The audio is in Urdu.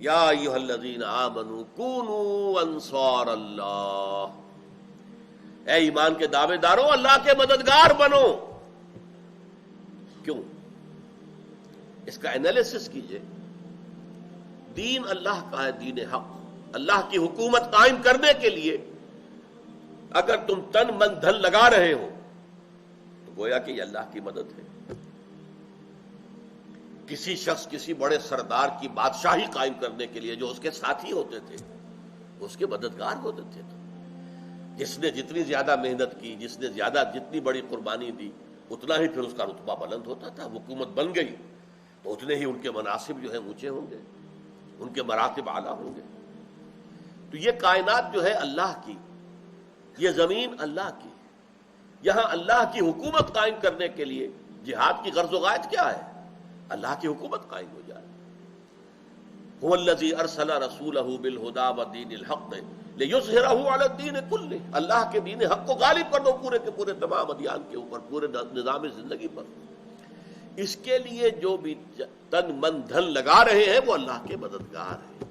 یا ایھا الذین آمنوا کونوا انصار اللہ، اے ایمان کے دعوے داروں اللہ کے مددگار بنو۔ کیوں؟ اس کا انالیسس کیجئے۔ دین اللہ کا ہے، دین حق، اللہ کی حکومت قائم کرنے کے لیے اگر تم تن من دھن لگا رہے ہو تو گویا کہ یہ اللہ کی مدد ہے۔ کسی شخص، کسی بڑے سردار کی بادشاہی قائم کرنے کے لیے جو اس کے ساتھی ہوتے تھے وہ اس کے مددگار ہوتے تھے۔ جس نے جتنی زیادہ محنت کی، جس نے جتنی بڑی قربانی دی، اتنا ہی پھر اس کا رتبہ بلند ہوتا تھا۔ حکومت بن گئی تو اتنے ہی ان کے مناصب جو ہیں اونچے ہوں گے، ان کے مراتب اعلیٰ ہوں گے۔ تو یہ کائنات جو ہے اللہ کی، یہ زمین اللہ کی، یہاں اللہ کی حکومت قائم کرنے کے لیے جہاد کی غرض و غایت کیا ہے؟ اللہ کی حکومت قائم ہو جائے۔ هو الذی ارسل رسولہ بالہدی ودین الحق لیظہرہ علی الدین کلہ، اللہ کے دین حق کو غالب کر دو پورے کے پورے تمام ادیان کے اوپر، پورے نظام زندگی پر۔ اس کے لیے جو بھی تن من دھن لگا رہے ہیں وہ اللہ کے مددگار ہیں۔